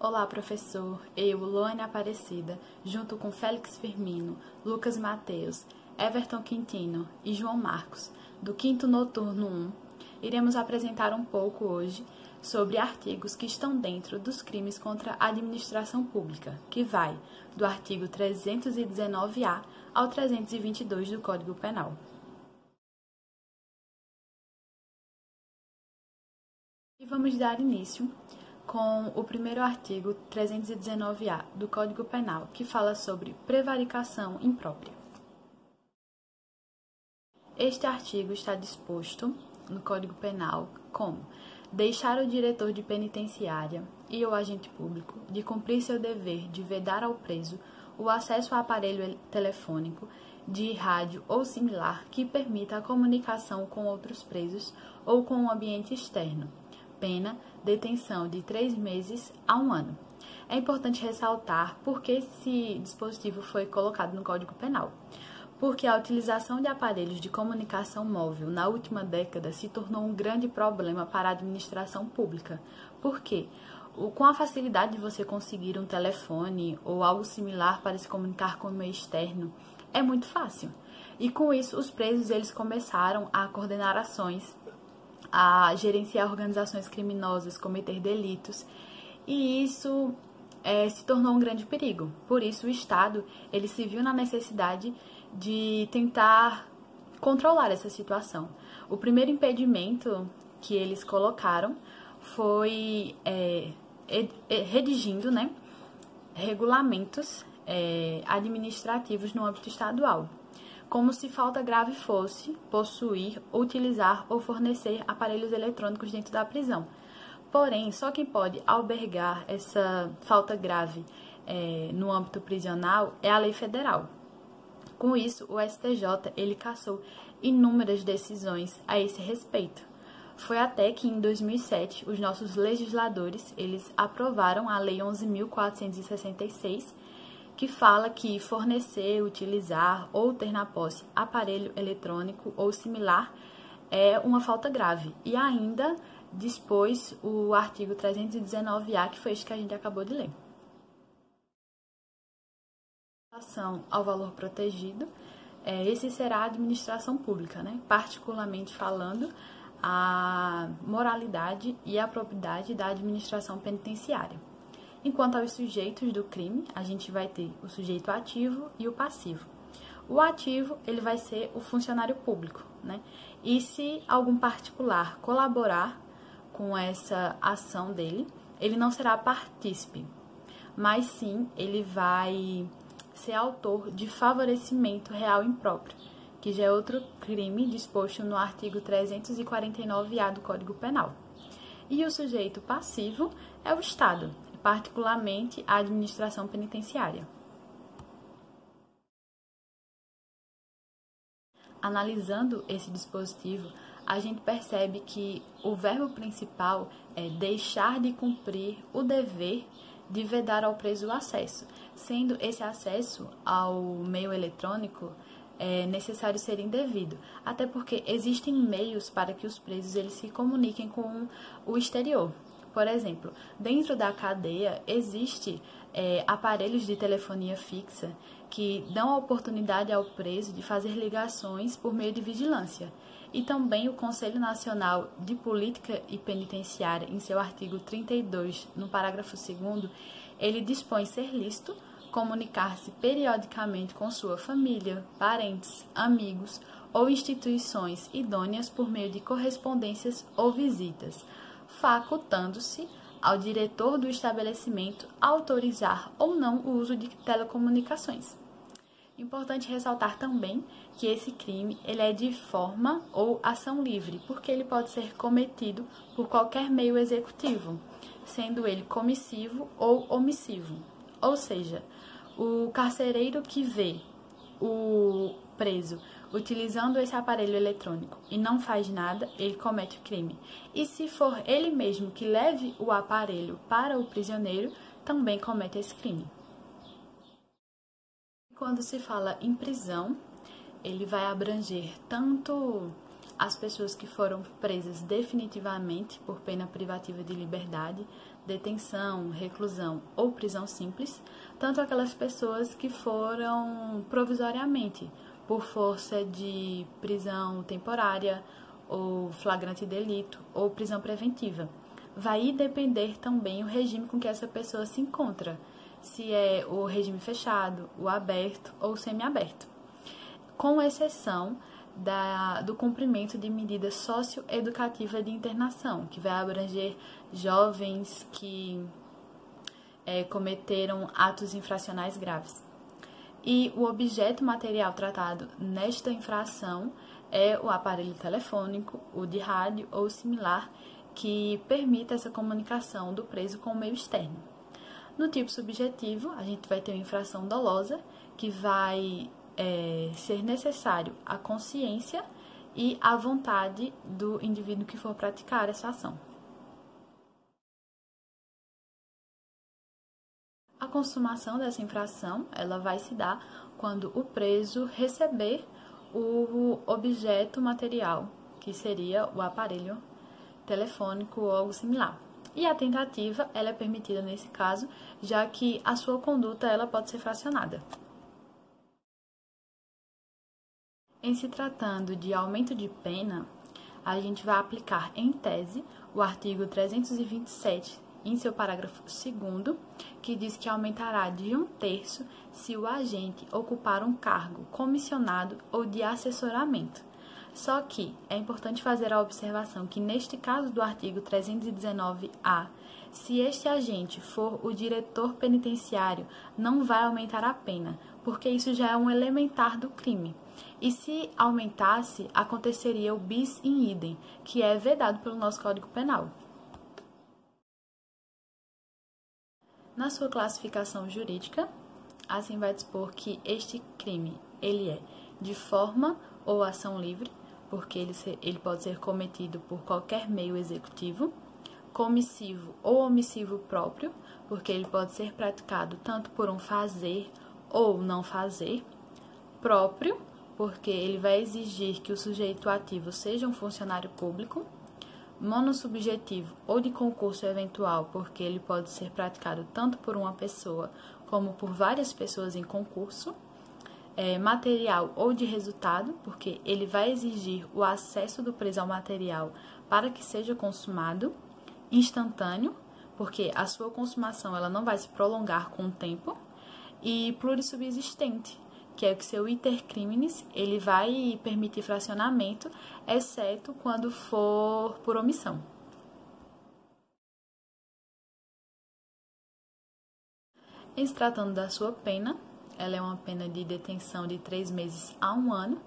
Olá, professor. Eu, Luane Aparecida, junto com Félix Firmino, Lucas Mateus, Everton Quintino e João Marcos, do 5º Noturno 1, iremos apresentar um pouco hoje sobre artigos que estão dentro dos crimes contra a administração pública, que vai do artigo 319-A ao 322 do Código Penal. E vamos dar início com o primeiro artigo 319-A do Código Penal, que fala sobre prevaricação imprópria. Este artigo está disposto no Código Penal como deixar o diretor de penitenciária e o agente público de cumprir seu dever de vedar ao preso o acesso a aparelho telefônico, de rádio ou similar que permita a comunicação com outros presos ou com o ambiente externo. Pena, detenção de 3 meses a 1 ano. É importante ressaltar por que esse dispositivo foi colocado no Código Penal. Porque a utilização de aparelhos de comunicação móvel na última década se tornou um grande problema para a administração pública. Por quê? Com a facilidade de você conseguir um telefone ou algo similar para se comunicar com o meio externo, é muito fácil. E com isso, os presos eles começaram a coordenar ações, a gerenciar organizações criminosas, cometer delitos, e isso se tornou um grande perigo. Por isso, o Estado ele se viu na necessidade de tentar controlar essa situação. O primeiro impedimento que eles colocaram foi redigindo regulamentos administrativos no âmbito estadual, como se falta grave fosse possuir, utilizar ou fornecer aparelhos eletrônicos dentro da prisão. Porém, só quem pode albergar essa falta grave no âmbito prisional é a lei federal. Com isso, o STJ ele cassou inúmeras decisões a esse respeito. Foi até que em 2007 os nossos legisladores eles aprovaram a Lei 11.466, que fala que fornecer, utilizar ou ter na posse aparelho eletrônico ou similar é uma falta grave. E ainda dispôs o artigo 319-A, que foi este que a gente acabou de ler. Em relação ao valor protegido, esse será a administração pública, particularmente falando a moralidade e a probidade da administração penitenciária. Enquanto aos sujeitos do crime, a gente vai ter o sujeito ativo e o passivo. O ativo, ele vai ser o funcionário público, E se algum particular colaborar com essa ação dele, ele não será partícipe, mas sim ele vai ser autor de favorecimento real impróprio, que já é outro crime disposto no artigo 349-A do Código Penal. E o sujeito passivo é o Estado, particularmente a administração penitenciária. Analisando esse dispositivo, a gente percebe que o verbo principal é deixar de cumprir o dever de vedar ao preso o acesso, sendo esse acesso ao meio eletrônico necessário ser indevido, até porque existem meios para que os presos eles se comuniquem com o exterior. Por exemplo, dentro da cadeia existe aparelhos de telefonia fixa que dão a oportunidade ao preso de fazer ligações por meio de vigilância. E também o Conselho Nacional de Política e Penitenciária, em seu artigo 32, no parágrafo 2º, ele dispõe ser lícito comunicar-se periodicamente com sua família, parentes, amigos ou instituições idôneas por meio de correspondências ou visitas, facultando-se ao diretor do estabelecimento autorizar ou não o uso de telecomunicações. Importante ressaltar também que esse crime ele é de forma ou ação livre, porque ele pode ser cometido por qualquer meio executivo, sendo ele comissivo ou omissivo. Ou seja, o carcereiro que vê o preso utilizando esse aparelho eletrônico e não faz nada, ele comete o crime. E se for ele mesmo que leve o aparelho para o prisioneiro, também comete esse crime. Quando se fala em prisão, ele vai abranger tanto as pessoas que foram presas definitivamente por pena privativa de liberdade, detenção, reclusão ou prisão simples, tanto aquelas pessoas que foram provisoriamente por força de prisão temporária ou flagrante delito ou prisão preventiva. Vai depender também o regime com que essa pessoa se encontra, se é o regime fechado, o aberto ou semiaberto, com exceção do cumprimento de medidas socioeducativas de internação, que vai abranger jovens que cometeram atos infracionais graves. E o objeto material tratado nesta infração é o aparelho telefônico, o de rádio ou similar, que permita essa comunicação do preso com o meio externo. No tipo subjetivo, a gente vai ter uma infração dolosa, que vai ser necessário a consciência e a vontade do indivíduo que for praticar essa ação. A consumação dessa infração, ela vai se dar quando o preso receber o objeto material, que seria o aparelho telefônico ou algo similar. E a tentativa, ela é permitida nesse caso, já que a sua conduta, ela pode ser fracionada. Em se tratando de aumento de pena, a gente vai aplicar em tese o artigo 327, em seu parágrafo 2º, que diz que aumentará de 1/3 se o agente ocupar um cargo comissionado ou de assessoramento. Só que é importante fazer a observação que, neste caso do artigo 319-A, se este agente for o diretor penitenciário, não vai aumentar a pena, porque isso já é um elementar do crime. E se aumentasse, aconteceria o bis in idem, que é vedado pelo nosso Código Penal. Na sua classificação jurídica, assim vai dispor que este crime ele é de forma ou ação livre, porque ele pode ser cometido por qualquer meio executivo, comissivo ou omissivo próprio, porque ele pode ser praticado tanto por um fazer ou não fazer, próprio, porque ele vai exigir que o sujeito ativo seja um funcionário público, monossubjetivo ou de concurso eventual, porque ele pode ser praticado tanto por uma pessoa como por várias pessoas em concurso, material ou de resultado, porque ele vai exigir o acesso do preso ao material para que seja consumado, instantâneo, porque a sua consumação ela não vai se prolongar com o tempo, e plurissubsistente, que é que seu iter criminis, ele vai permitir fracionamento, exceto quando for por omissão. Em se tratando da sua pena, ela é uma pena de detenção de 3 meses a 1 ano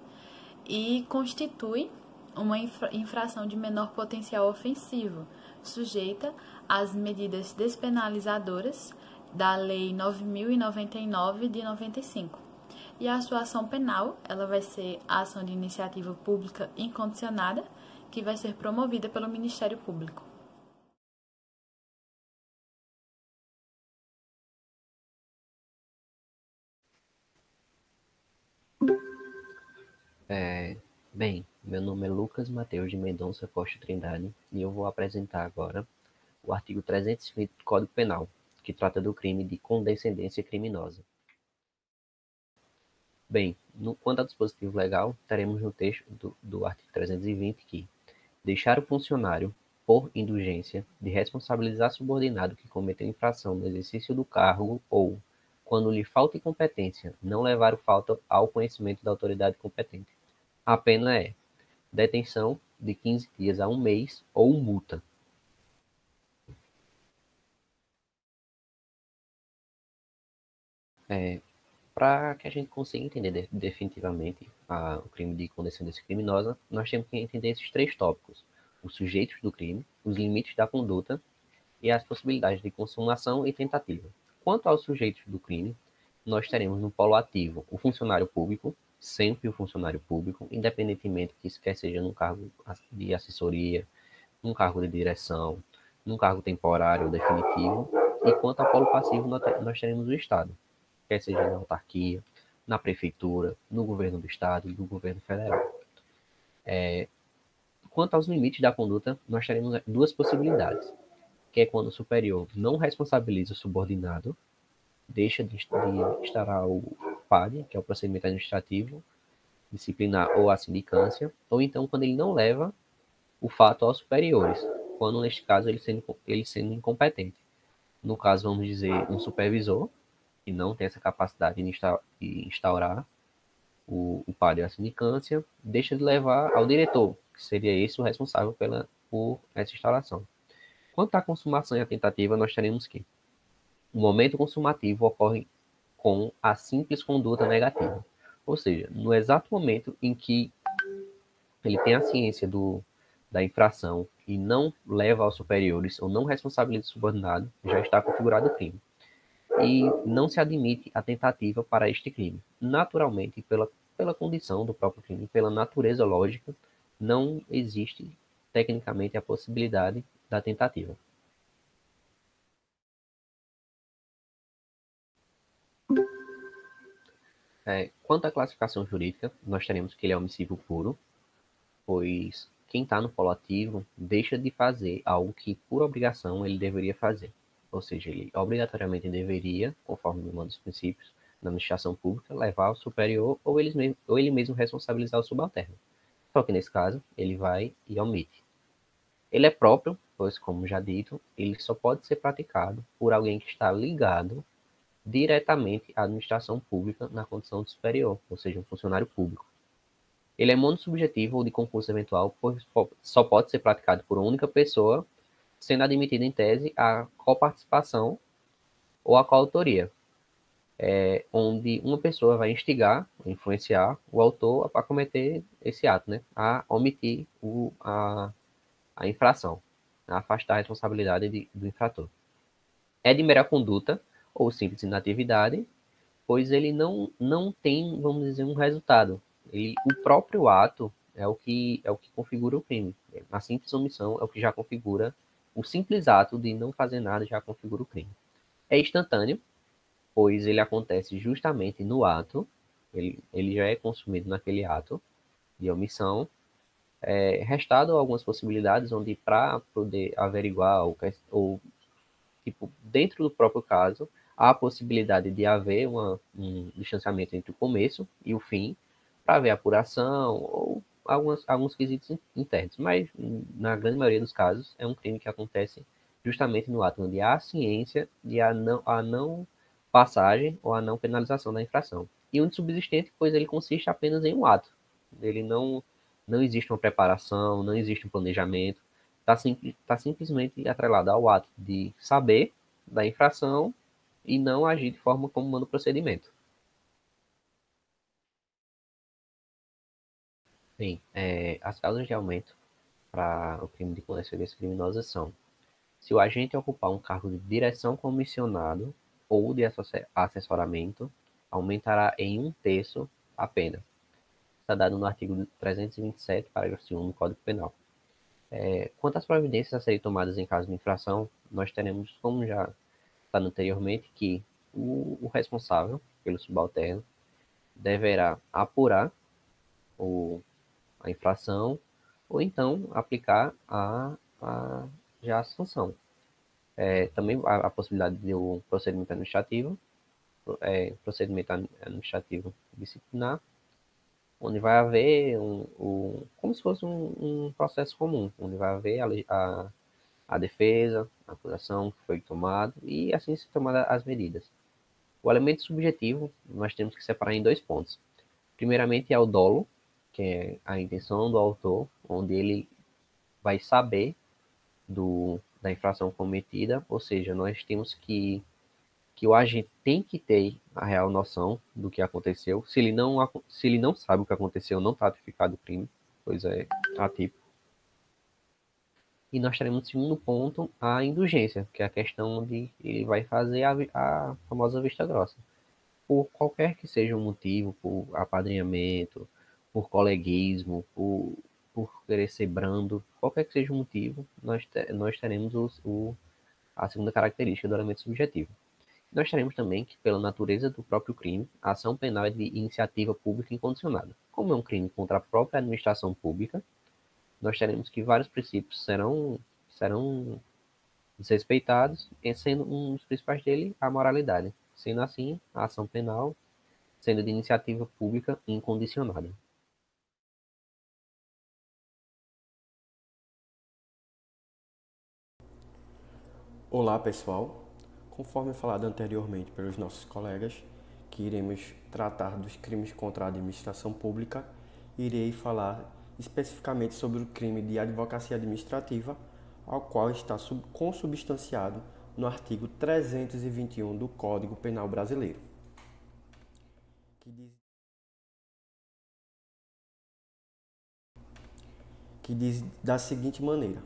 e constitui uma infração de menor potencial ofensivo, sujeita às medidas despenalizadoras da Lei 9.099 de 95. E a sua ação penal, ela vai ser a ação de iniciativa pública incondicionada, que vai ser promovida pelo Ministério Público. Bem, meu nome é Lucas Mateus de Mendonça Costa Trindade e eu vou apresentar agora o artigo 320 do Código Penal, que trata do crime de condescendência criminosa. Bem, quanto ao dispositivo legal, teremos no texto do artigo 320 que deixar o funcionário, por indulgência, de responsabilizar subordinado que cometeu infração no exercício do cargo ou, quando lhe falta competência, não levar o falta ao conhecimento da autoridade competente. A pena é detenção de 15 dias a 1 mês ou multa. Para que a gente consiga entender definitivamente o crime de condescendência criminosa, nós temos que entender esses 3 tópicos: os sujeitos do crime, os limites da conduta e as possibilidades de consumação e tentativa. Quanto aos sujeitos do crime, nós teremos no polo ativo o funcionário público, sempre o funcionário público, independentemente que isso quer seja num cargo de assessoria, num cargo de direção, num cargo temporário ou definitivo. E quanto ao polo passivo, nós teremos o Estado, quer seja na autarquia, na prefeitura, no governo do Estado e no governo federal. Quanto aos limites da conduta, nós teremos duas possibilidades, que é quando o superior não responsabiliza o subordinado, deixa de instaurar o PAD, que é o procedimento administrativo, disciplinar ou a sindicância, ou então quando ele não leva o fato aos superiores, quando neste caso ele sendo incompetente. No caso, vamos dizer, um supervisor, que não tem essa capacidade de instaurar o PAD e a sindicância, deixa de levar ao diretor, que seria esse o responsável por essa instauração. Quanto à consumação e à tentativa, nós teremos que o momento consumativo ocorre com a simples conduta negativa. Ou seja, no exato momento em que ele tem a ciência da infração e não leva aos superiores ou não responsabiliza o subordinado, já está configurado o crime. E não se admite a tentativa para este crime. Naturalmente, pela condição do próprio crime, pela natureza lógica, não existe tecnicamente a possibilidade da tentativa. Quanto à classificação jurídica, nós teremos que ele é homicídio puro, pois quem está no polo ativo deixa de fazer algo que, por obrigação, ele deveria fazer. Ou seja, ele obrigatoriamente deveria, conforme um dos princípios da administração pública, levar ao superior ou ele mesmo responsabilizar o subalterno. Só que nesse caso, ele vai e omite. Ele é próprio, pois, como já dito, ele só pode ser praticado por alguém que está ligado diretamente à administração pública na condição de superior, ou seja, um funcionário público. Ele é monossubjetivo ou de concurso eventual, pois só pode ser praticado por uma única pessoa, sendo admitida em tese a coparticipação ou a coautoria, onde uma pessoa vai instigar, influenciar o autor a cometer esse ato, né? A omitir a infração, a afastar a responsabilidade do infrator. É de mera conduta ou simples inatividade, pois ele não tem, vamos dizer, um resultado. O próprio ato é o que configura o crime. A simples omissão é o que já configura, o simples ato de não fazer nada já configura o crime. É instantâneo, pois ele acontece justamente no ato, ele já é consumido naquele ato de omissão, restado algumas possibilidades onde para poder averiguar ou tipo, dentro do próprio caso, há a possibilidade de haver um distanciamento entre o começo e o fim, para haver apuração ou alguns quesitos internos. Mas, na grande maioria dos casos, é um crime que acontece justamente no ato onde há a ciência de a não passagem ou a não penalização da infração. E o subsistente, pois ele consiste apenas em um ato. Ele não existe uma preparação, não existe um planejamento, está simplesmente atrelado ao ato de saber da infração e não agir de forma como manda o procedimento. Bem, as causas de aumento para o crime de condescendência criminosa são: se o agente ocupar um cargo de direção comissionado ou de assessoramento, aumentará em 1/3 a pena. Está dado no artigo 327, parágrafo 2º do Código Penal. Quanto às providências a serem tomadas em caso de infração, nós teremos, como já falado anteriormente, que o responsável pelo subalterno deverá apurar a infração ou então aplicar já a sanção. Também a possibilidade de um procedimento administrativo disciplinar, onde vai haver como se fosse um processo comum, onde vai haver a defesa, a acusação que foi tomada e assim se tomar as medidas. O elemento subjetivo nós temos que separar em dois pontos. Primeiramente é o dolo, que é a intenção do autor, onde ele vai saber da infração cometida, ou seja, nós temos que o agente tem que ter a real noção do que aconteceu. Se ele não sabe o que aconteceu, não está tipificado o crime, pois é atípico. E nós teremos no segundo ponto a indulgência, que é a questão de ele vai fazer a famosa vista grossa. Por qualquer que seja o motivo, por apadrinhamento, por coleguismo, por querer ser brando, qualquer que seja o motivo, nós teremos a segunda característica do elemento subjetivo. Nós teremos também que, pela natureza do próprio crime, a ação penal é de iniciativa pública incondicionada. Como é um crime contra a própria administração pública, nós teremos que vários princípios serão desrespeitados, e sendo um dos principais dele a moralidade. Sendo assim, a ação penal sendo de iniciativa pública incondicionada. Olá pessoal, conforme falado anteriormente pelos nossos colegas, que iremos tratar dos crimes contra a administração pública, irei falar especificamente sobre o crime de advocacia administrativa, ao qual está consubstanciado no artigo 321 do Código Penal Brasileiro, que diz da seguinte maneira: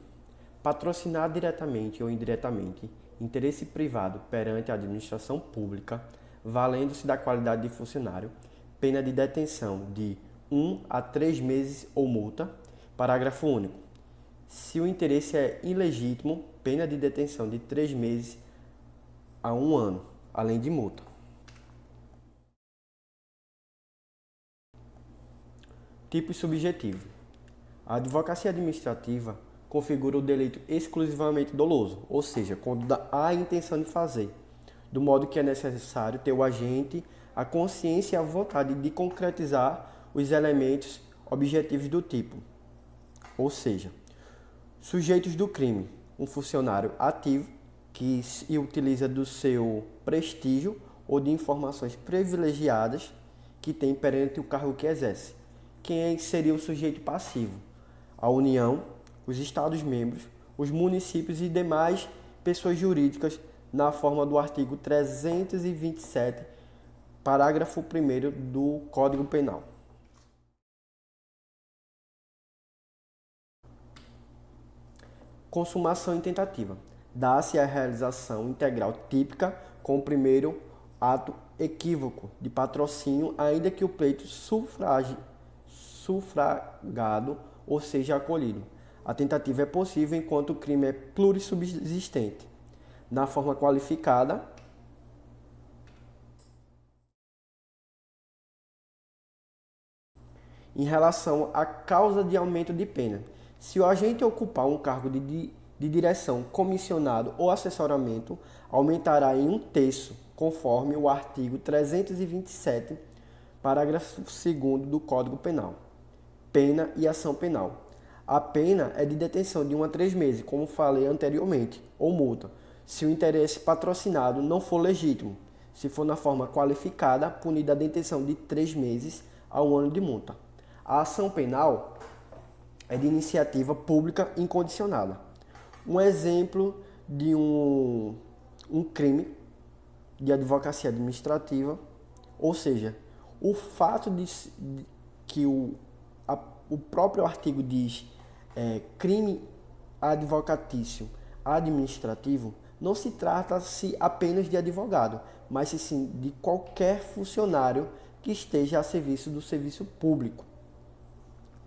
patrocinar diretamente ou indiretamente interesse privado perante a administração pública, valendo-se da qualidade de funcionário, pena de detenção de 1 a 3 meses ou multa. Parágrafo único. Se o interesse é ilegítimo, pena de detenção de 3 meses a 1 ano, além de multa. Tipos subjetivos. A advocacia administrativa configura o delito exclusivamente doloso, ou seja, quando há a intenção de fazer, do modo que é necessário ter o agente a consciência e a vontade de concretizar os elementos objetivos do tipo. Ou seja, sujeitos do crime, um funcionário ativo que se utiliza do seu prestígio ou de informações privilegiadas que tem perante o cargo que exerce. Quem seria o sujeito passivo? A União, os Estados-membros, os municípios e demais pessoas jurídicas, na forma do artigo 327, parágrafo 1º do Código Penal. Consumação e tentativa. Dá-se a realização integral típica com o primeiro ato equívoco de patrocínio, ainda que o pleito sufragado ou seja acolhido. A tentativa é possível enquanto o crime é plurissubsistente. Na forma qualificada, em relação à causa de aumento de pena. Se o agente ocupar um cargo de direção, comissionado ou assessoramento, aumentará em 1/3, conforme o artigo 327, parágrafo 2º do Código Penal. Pena e ação penal. A pena é de detenção de 1 a 3 meses, como falei anteriormente, ou multa, se o interesse patrocinado não for legítimo. Se for na forma qualificada, punida a detenção de 3 meses a 1 ano de multa. A ação penal é de iniciativa pública incondicionada. Um exemplo de um crime de advocacia administrativa, ou seja, o fato de que o próprio artigo diz crime advocatício administrativo, não se trata-se apenas de advogado, mas sim de qualquer funcionário que esteja a serviço do serviço público.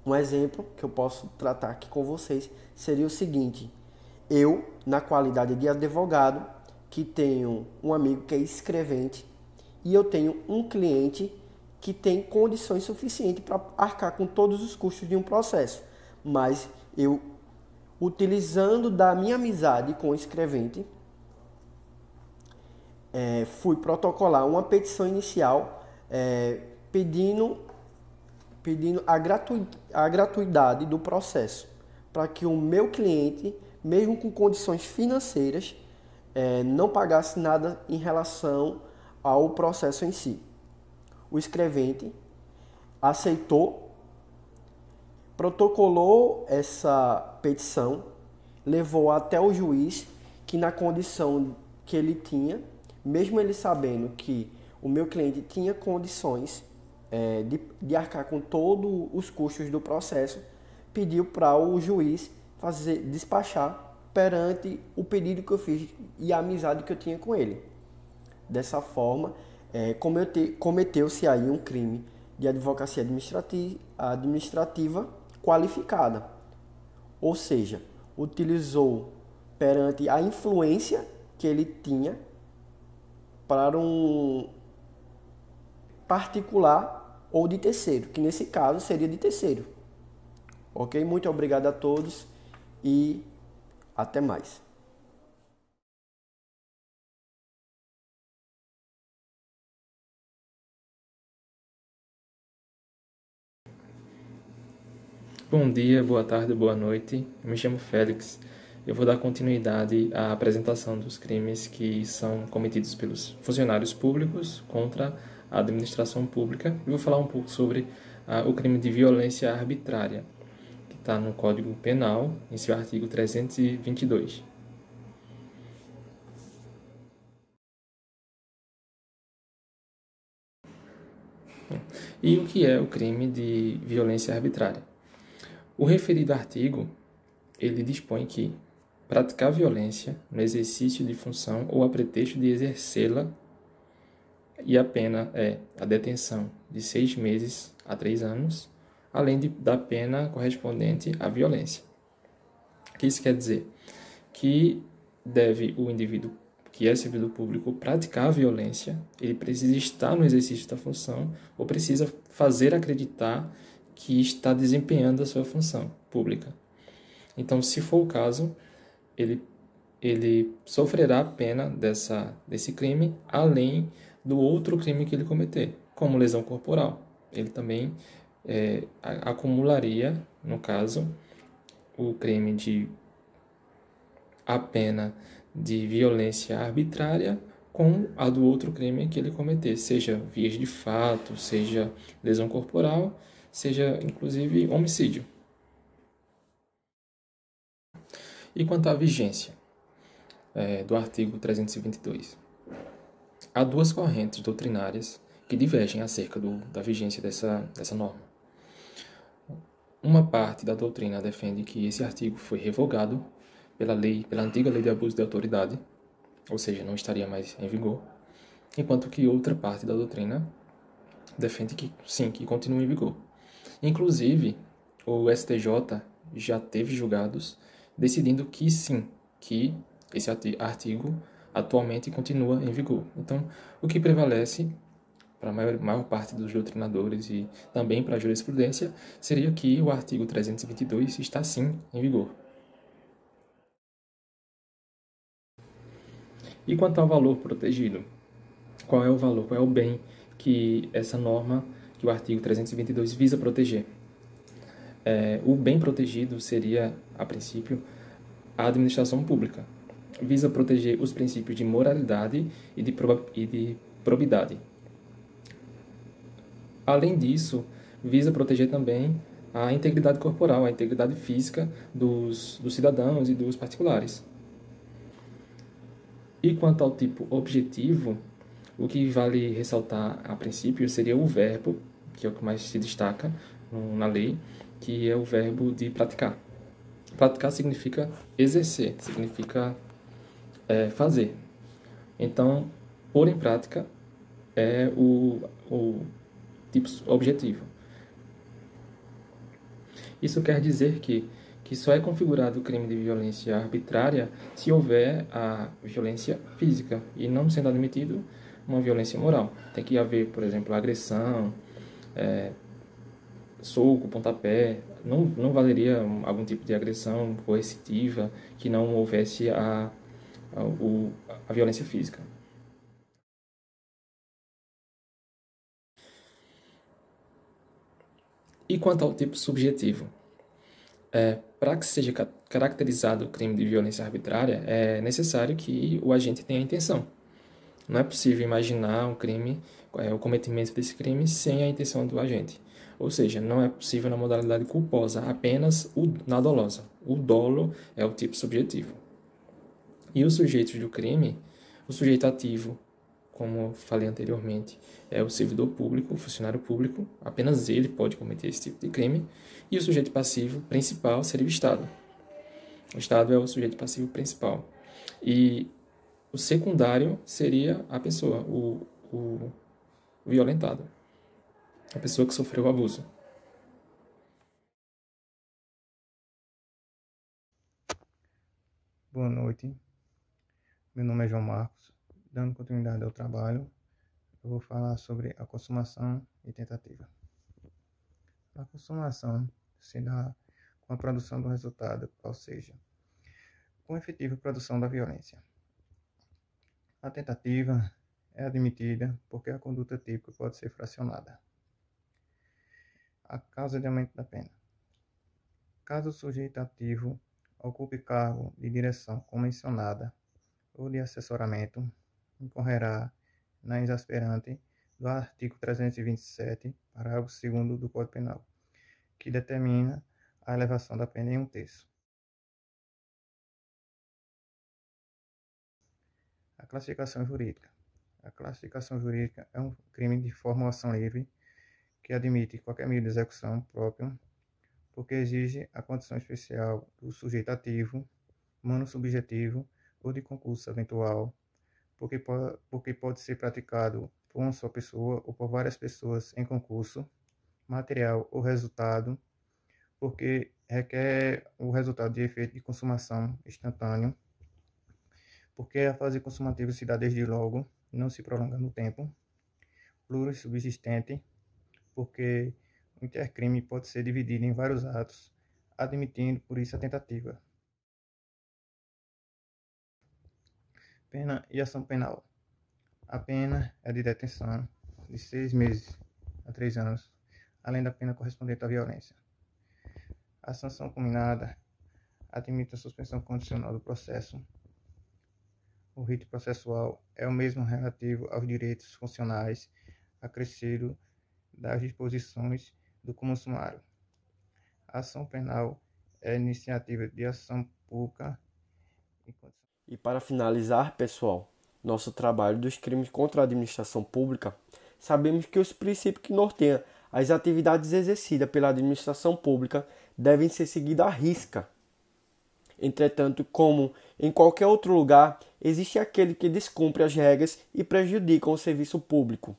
Um exemplo que eu posso tratar aqui com vocês seria o seguinte: eu, na qualidade de advogado, que tenho um amigo que é escrevente, e eu tenho um cliente que tem condições suficientes para arcar com todos os custos de um processo, mas eu, utilizando da minha amizade com o escrevente, fui protocolar uma petição inicial pedindo a gratuidade do processo, para que o meu cliente, mesmo com condições financeiras, não pagasse nada em relação ao processo em si. O escrevente aceitou, protocolou essa petição, levou até o juiz, que na condição que ele tinha, mesmo ele sabendo que o meu cliente tinha condições de arcar com todos os custos do processo, pediu para o juiz despachar perante o pedido que eu fiz e a amizade que eu tinha com ele. Dessa forma, cometeu-se aí um crime de advocacia administrativa qualificada, ou seja, utilizou perante a influência que ele tinha para um particular ou de terceiro, que nesse caso seria de terceiro. Ok? Muito obrigado a todos e até mais. Bom dia, boa tarde, boa noite. Eu me chamo Félix. Eu vou dar continuidade à apresentação dos crimes que são cometidos pelos funcionários públicos contra a administração pública e vou falar um pouco sobre o crime de violência arbitrária, que está no Código Penal, em seu artigo 322. E o que é o crime de violência arbitrária? O referido artigo, ele dispõe que praticar violência no exercício de função ou a pretexto de exercê-la, e a pena é a detenção de 6 meses a 3 anos, além da pena correspondente à violência. O que isso quer dizer? Que deve o indivíduo que é servidor público praticar a violência, ele precisa estar no exercício da função ou precisa fazer acreditar que está desempenhando a sua função pública. Então, se for o caso, ele sofrerá a pena desse crime, além do outro crime que ele cometer, como lesão corporal. Ele também acumularia, no caso, o crime a pena de violência arbitrária com a do outro crime que ele cometer, seja vias de fato, seja lesão corporal, seja inclusive homicídio. E quanto à vigência do artigo 322? Há duas correntes doutrinárias que divergem acerca da vigência dessa norma. Uma parte da doutrina defende que esse artigo foi revogado pela antiga lei de abuso de autoridade, ou seja, não estaria mais em vigor, enquanto que outra parte da doutrina defende que sim, que continua em vigor. Inclusive, o STJ já teve julgados decidindo que sim, que esse artigo atualmente continua em vigor. Então, o que prevalece para a maior parte dos doutrinadores e também para a jurisprudência seria que o artigo 322 está sim em vigor. E quanto ao valor protegido? Qual é o valor, qual é o bem que essa norma, que o artigo 322 visa proteger? O bem protegido seria, a princípio, a administração pública. Visa proteger os princípios de moralidade e de probidade. Além disso, visa proteger também a integridade corporal, a integridade física dos cidadãos e dos particulares. E quanto ao tipo objetivo, o que vale ressaltar a princípio seria o verbo, que é o que mais se destaca na lei, que é o verbo de praticar. Praticar significa exercer, significa fazer. Então, pôr em prática é o tipo objetivo. Isso quer dizer que só é configurado o crime de violência arbitrária se houver a violência física e não sendo admitido uma violência moral. Tem que haver, por exemplo, agressão, soco, pontapé. Não valeria algum tipo de agressão coercitiva que não houvesse a violência física. E quanto ao tipo subjetivo? Para que seja caracterizado o crime de violência arbitrária, é necessário que o agente tenha intenção. Não é possível imaginar um crime, o cometimento desse crime, sem a intenção do agente. Ou seja, não é possível na modalidade culposa, apenas na dolosa. O dolo é o tipo subjetivo. E os sujeitos do crime, o sujeito ativo, como falei anteriormente, é o servidor público, o funcionário público, apenas ele pode cometer esse tipo de crime, e o sujeito passivo principal seria o Estado. O Estado é o sujeito passivo principal. E o secundário seria a pessoa, o violentado, a pessoa que sofreu o abuso. Boa noite, meu nome é João Marcos. Dando continuidade ao trabalho, eu vou falar sobre a consumação e tentativa. A consumação se dá com a produção do resultado, ou seja, com efetiva produção da violência. A tentativa é admitida porque a conduta típica pode ser fracionada. A causa de aumento da pena. Caso o sujeito ativo ocupe cargo de direção convencionada ou de assessoramento, incorrerá na exasperante do artigo 327, parágrafo 2º do Código Penal, que determina a elevação da pena em 1/3. A classificação jurídica. A classificação jurídica é um crime de formulação livre que admite qualquer meio de execução próprio, porque exige a condição especial do sujeito ativo, monossubjetivo ou de concurso eventual, porque pode ser praticado por uma só pessoa ou por várias pessoas em concurso, material ou resultado, porque requer o resultado de efeito de consumação instantâneo, porque a fase consumativa se dá desde logo, não se prolonga no tempo, plurissubsistente, porque o intercrime pode ser dividido em vários atos, admitindo por isso a tentativa. Pena e ação penal. A pena é de detenção de 6 meses a 3 anos, além da pena correspondente à violência. A sanção combinada admite a suspensão condicional do processo. O rito processual é o mesmo relativo aos direitos funcionais, acrescido das disposições do Cômodo Sumário. A ação penal é iniciativa de ação pública. E para finalizar, pessoal, nosso trabalho dos crimes contra a administração pública, sabemos que os princípios que norteiam as atividades exercidas pela administração pública devem ser seguidos à risca. Entretanto, como em qualquer outro lugar, existe aquele que descumpre as regras e prejudica o serviço público.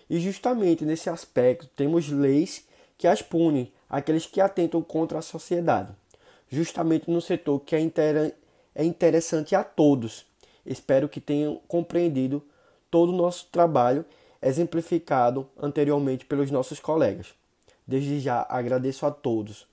E justamente nesse aspecto temos leis que as punem, aqueles que atentam contra a sociedade. Justamente no setor que é interessante a todos. Espero que tenham compreendido todo o nosso trabalho exemplificado anteriormente pelos nossos colegas. Desde já agradeço a todos